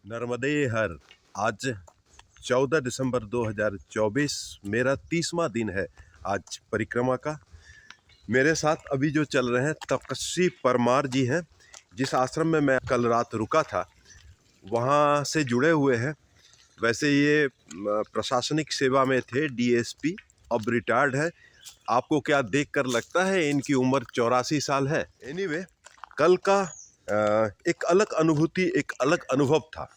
नर्मदे हर। आज 14 दिसंबर 2024 मेरा 30वां दिन है आज परिक्रमा का। मेरे साथ अभी जो चल रहे हैं तपस्वी परमार जी हैं, जिस आश्रम में मैं कल रात रुका था वहाँ से जुड़े हुए हैं। वैसे ये प्रशासनिक सेवा में थे, डीएसपी, अब रिटायर्ड है। आपको क्या देखकर लगता है इनकी उम्र 84 साल है? एनीवे, कल का एक अलग अनुभूति, एक अलग अनुभव था।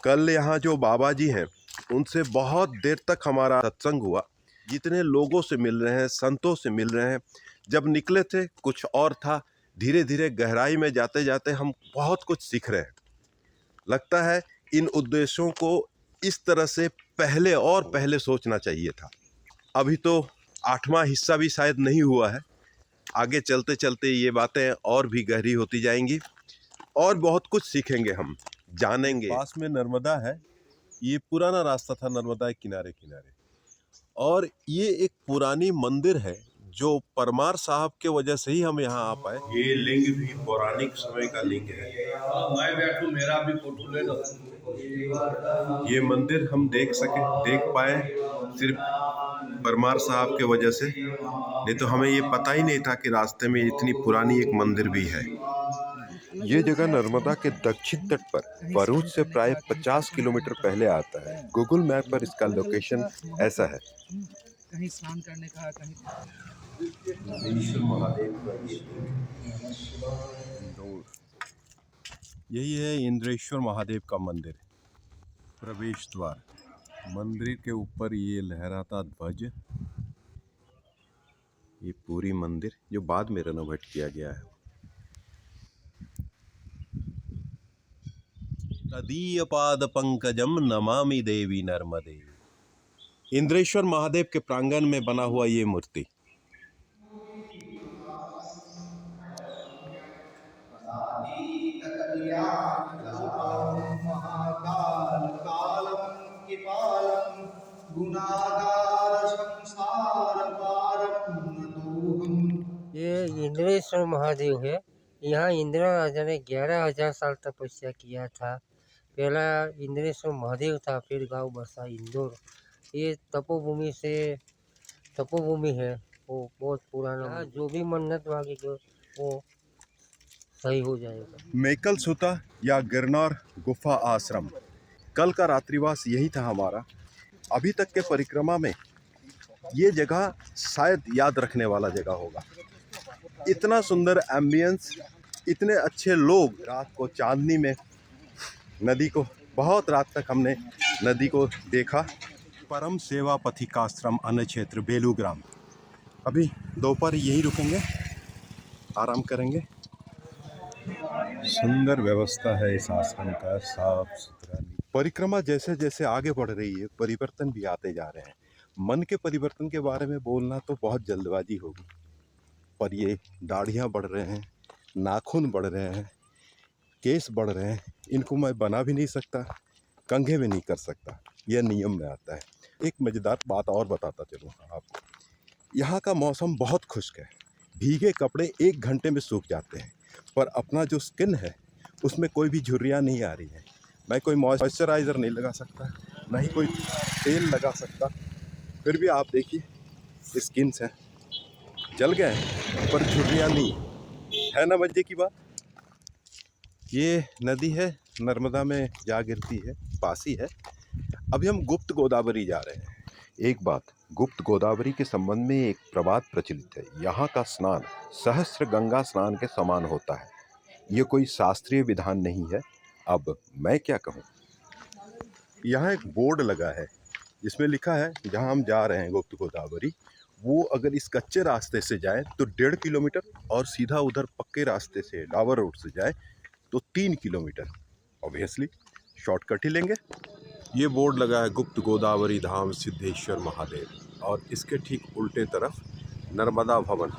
कल यहाँ जो बाबा जी हैं उनसे बहुत देर तक हमारा सत्संग हुआ। जितने लोगों से मिल रहे हैं, संतों से मिल रहे हैं। जब निकले थे कुछ और था, धीरे धीरे गहराई में जाते जाते हम बहुत कुछ सीख रहे हैं। लगता है इन उद्देश्यों को इस तरह से पहले और पहले सोचना चाहिए था। अभी तो 8वां हिस्सा भी शायद नहीं हुआ है। आगे चलते चलते ये बातें और भी गहरी होती जाएंगी और बहुत कुछ सीखेंगे, हम जानेंगे। पास में नर्मदा है। ये पुराना रास्ता था नर्मदा के किनारे किनारे, और ये एक पुरानी मंदिर है जो परमार साहब के वजह से ही हम यहाँ आ पाए। ये लिंग भी पौराणिक समय का लिंग है। मैं बैठूं, मेरा भी फोटो ले लो। ये मंदिर हम देख पाए सिर्फ परमार साहब के वजह से, नहीं तो हमें ये पता ही नहीं था कि रास्ते में इतनी पुरानी एक मंदिर भी है। ये जगह नर्मदा के दक्षिण तट पर भरूच से प्राय 50 किलोमीटर पहले आता है। गूगल मैप पर इसका लोकेशन ऐसा है। कहीं स्नान करने का, कहीं यही है इंद्रेश्वर महादेव का मंदिर, प्रवेश द्वार। मंदिर के ऊपर ये लहराता ध्वज, ये पूरी मंदिर जो बाद में रेनोवेट किया गया है। तदीय पाद पंकजम नमामि देवी नर्मदे। इंद्रेश्वर महादेव के प्रांगण में बना हुआ ये मूर्ति। ये इंद्रेश्वर महादेव है। यहाँ इंदिरा राजा ने 11,000 साल तपस्या किया था। पहला इंद्रेश्वर महादेव था, फिर गांव बसा इंदौर। ये तपोभूमि है, वो बहुत पुराना। यहाँ जो भी मन्नत मांगेगी वो सही हो जाएगा। मेकल सुता या गिरनार गुफा आश्रम, कल का रात्रिवास यही था हमारा। अभी तक के परिक्रमा में ये जगह शायद याद रखने वाला जगह होगा। इतना सुंदर एम्बियंस, इतने अच्छे लोग। रात को चांदनी में नदी को, बहुत रात तक हमने नदी को देखा। परम सेवा पथिकाश्रम अन्न क्षेत्र बेलूग्राम। अभी दोपहर यही रुकेंगे, आराम करेंगे। सुंदर व्यवस्था है इस आश्रम का, साफ सुथरा। परिक्रमा जैसे जैसे आगे बढ़ रही है, परिवर्तन भी आते जा रहे हैं। मन के परिवर्तन के बारे में बोलना तो बहुत जल्दबाजी होगी, पर ये दाढ़ियाँ बढ़ रहे हैं, नाखून बढ़ रहे हैं, केस बढ़ रहे हैं, इनको मैं बना भी नहीं सकता, कंघे में नहीं कर सकता, यह नियम में आता है। एक मज़ेदार बात और बताता चलूँ आपको। यहाँ का मौसम बहुत खुश्क है। भीगे कपड़े 1 घंटे में सूख जाते हैं, पर अपना जो स्किन है उसमें कोई भी झुर्रियाँ नहीं आ रही हैं। मैं कोई मॉइस्चराइज़र नहीं लगा सकता, ना ही कोई तेल लगा सकता, फिर भी आप देखिए स्किन से जल गए हैं पर झुर्रियाँ नहीं है। ना मजे की बात। ये नदी है, नर्मदा में जा गिरती है, पासी है। अभी हम गुप्त गोदावरी जा रहे हैं। एक बात, गुप्त गोदावरी के संबंध में एक प्रवाद प्रचलित है। यहाँ का स्नान सहस्त्र गंगा स्नान के समान होता है। ये कोई शास्त्रीय विधान नहीं है। अब मैं क्या कहूँ। यहाँ एक बोर्ड लगा है जिसमें लिखा है जहाँ हम जा रहे हैं गुप्त गोदावरी, वो अगर इस कच्चे रास्ते से जाए तो 1.5 किलोमीटर, और सीधा उधर पक्के रास्ते से डाबर रोड से जाए तो 3 किलोमीटर। ऑब्वियसली शॉर्टकट ही लेंगे। ये बोर्ड लगा है गुप्त गोदावरी धाम सिद्धेश्वर महादेव, और इसके ठीक उल्टे तरफ नर्मदा भवन।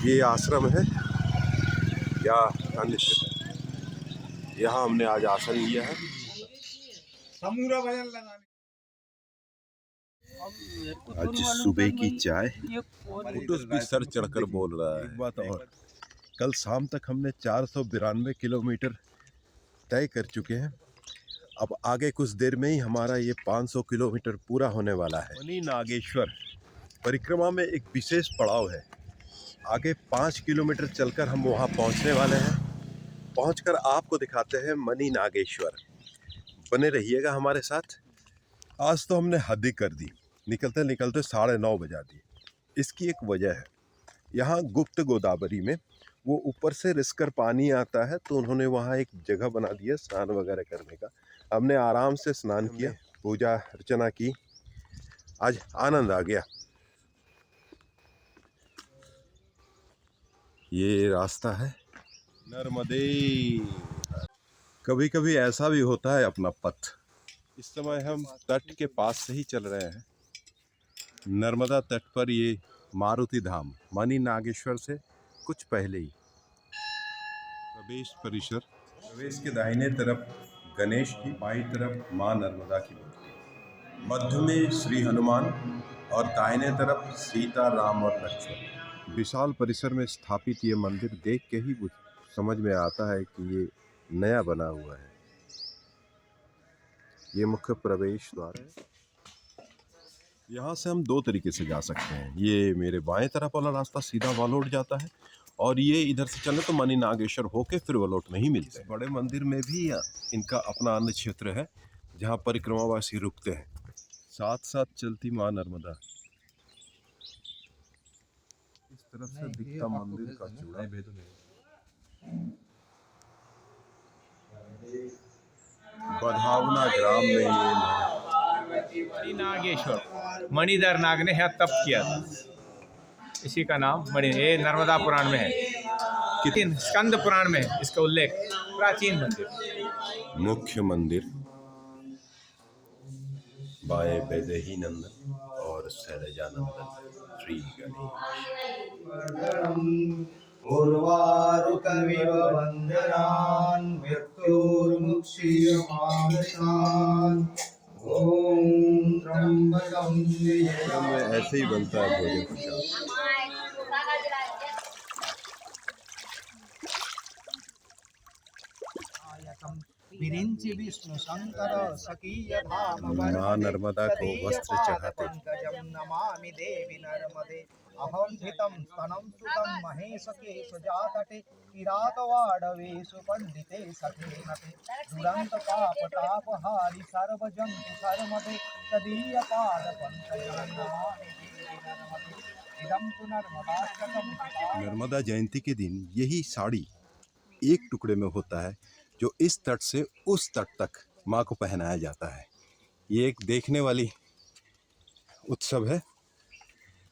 ये आश्रम है या अन्य क्षेत्र। यहाँ हमने आज आसन लिया है। आज सुबह की चाय, फोटोस भी सर चढ़कर बोल रहा है। एक बात और, कल शाम तक हमने 492 किलोमीटर तय कर चुके हैं। अब आगे कुछ देर में ही हमारा ये 500 किलोमीटर पूरा होने वाला है। मणि नागेश्वर परिक्रमा में एक विशेष पड़ाव है। आगे 5 किलोमीटर चलकर हम वहाँ पहुँचने वाले हैं। पहुँचकर आपको दिखाते हैं मणि नागेश्वर। बने रहिएगा हमारे साथ। आज तो हमने हद ही कर दी, निकलते निकलते 9:30 बजा दिए। इसकी एक वजह है, यहाँ गुप्त गोदावरी में वो ऊपर से रिसकर पानी आता है, तो उन्होंने वहाँ एक जगह बना दी है स्नान वगैरह करने का। हमने आराम से स्नान किया, पूजा अर्चना की, आज आनंद आ गया। ये रास्ता है नर्मदे। कभी कभी ऐसा भी होता है अपना पथ। इस समय हम तट के पास से ही चल रहे हैं। नर्मदा तट पर ये मारुति धाम मणि नागेश्वर से कुछ पहले ही प्रवेश परिसर। प्रवेश के दाहिने तरफ गणेश की, बाईं तरफ मां नर्मदा की मूर्ति, मध्य में श्री हनुमान और दाहिने तरफ सीता, राम और लक्ष्मण। विशाल परिसर में स्थापित ये मंदिर देख के ही समझ में आता है कि ये नया बना हुआ है। ये मुख्य प्रवेश द्वार है। यहाँ से हम 2 तरीके से जा सकते हैं। ये मेरे बाएं तरफ वाला रास्ता सीधा वालोट जाता है, और ये इधर से चले तो मणि नागेश्वर होके फिर वालोट में ही मिलते हैं। बड़े मंदिर में भी इनका अपना अन्य क्षेत्र है जहाँ परिक्रमावासी रुकते हैं। साथ साथ चलती माँ नर्मदा। इस तरफ से दिखता मंदिर का चूड़ा। बधावना ग्राम में ये मणि नागेश्वर, मणिधर नाग ने यहाँ तप किया था, इसी का नाम मणि। ये नर्मदा पुराण में है, कितने स्कंद पुराण में है इसका उल्लेख। प्राचीन मंदिर। मुख्य मंदिर बाएं वैदेही नंदन और शैलजानंदन श्री गणेश। उर्वारुकमिव वन्दनान् मृत्युर्मुक्षीयमामृतान् ॐ त्र्यम्बकं में ऐसे ही बनता है भोजन प्रसाद। विरिंचि विष्णु शंकर सकीय धाम मां नर्मदा को वस्त्र चढ़ाते। नमामि देवी नर्मदे अहं धृतं स्तनं सुतं महेशकेश जातटे किरातवाडवेषु पंडिते सखे नटे दुरंत पाप तापहारि सर्वजन्तु शर्मदे तदीय पाद पंकजं नमामि देवी नर्मदे इदं तु नर्मदाष्टकं। नर्मदा जयंती के दिन यही साड़ी एक टुकड़े में होता है जो इस तट से उस तट तक माँ को पहनाया जाता है। ये एक देखने वाली उत्सव है।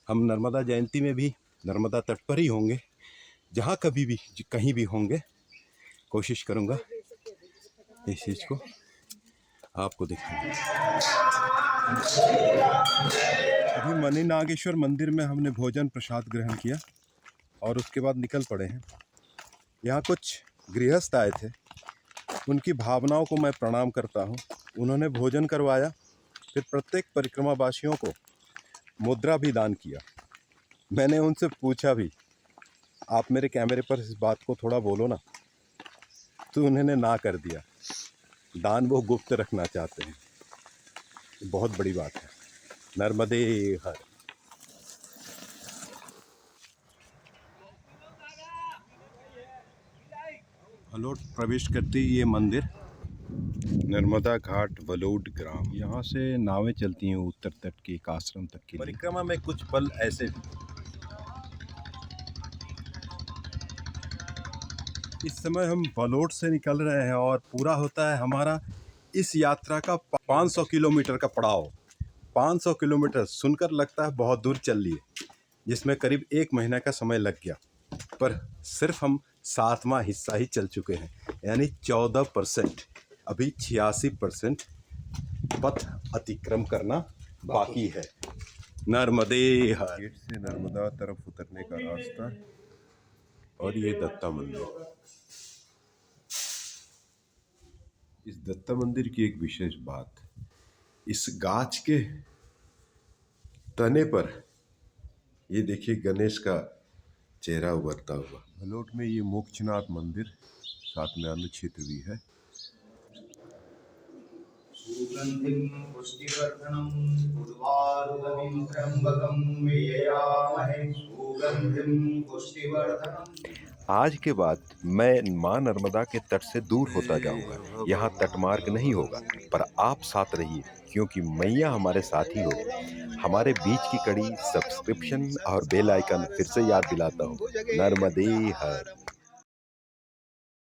हम नर्मदा जयंती में भी नर्मदा तट पर ही होंगे, जहाँ कभी भी कहीं भी होंगे। कोशिश करूँगा इस चीज़ को आपको दिखाने। अभी मणि नागेश्वर मंदिर में हमने भोजन प्रसाद ग्रहण किया और उसके बाद निकल पड़े हैं। यहाँ कुछ गृहस्थ आए थे, उनकी भावनाओं को मैं प्रणाम करता हूँ। उन्होंने भोजन करवाया, फिर प्रत्येक परिक्रमावासियों को मुद्रा भी दान किया। मैंने उनसे पूछा भी, आप मेरे कैमरे पर इस बात को थोड़ा बोलो ना, तो उन्होंने ना कर दिया। दान वो गुप्त रखना चाहते हैं। बहुत बड़ी बात है। नर्मदे हर। वलोट प्रवेश करते ही ये मंदिर नर्मदा घाट वलोट ग्राम। यहाँ से नावें चलती हैं उत्तर तट के एक आश्रम तक की। परिक्रमा में कुछ पल ऐसे भी। इस समय हम वलोट से निकल रहे हैं और पूरा होता है हमारा इस यात्रा का 500 किलोमीटर का पड़ाव। 500 किलोमीटर सुनकर लगता है बहुत दूर चल लिए, जिसमें करीब 1 महीना का समय लग गया, पर सिर्फ हम 7वां हिस्सा ही चल चुके हैं, यानी 14%। अभी 86% पथ अतिक्रम करना बाकी है। नर्मदे हर। गेट से नर्मदा तरफ उतरने का रास्ता और ये दत्ता मंदिर। इस दत्ता मंदिर की एक विशेष बात, इस गाछ के तने पर ये देखिए गणेश का चेहरा उभरता हुआ। वलोट में ये मोक्षनाथ मंदिर, साथ में अन्य क्षेत्र भी है। सुगन्धिं पुष्टिवर्धनं उर्वारुकमिं त्र्यम्बकं ययामहे सुगन्धिं पुष्टिवर्धनम्। आज के बाद मैं मां नर्मदा के तट से दूर होता जाऊंगा। यहाँ तटमार्ग नहीं होगा, पर आप साथ रहिए क्योंकि मैया हमारे साथ ही होगी। हमारे बीच की कड़ी सब्सक्रिप्शन और बेल आइकन फिर से याद दिलाता हूँ, नर्मदे हर।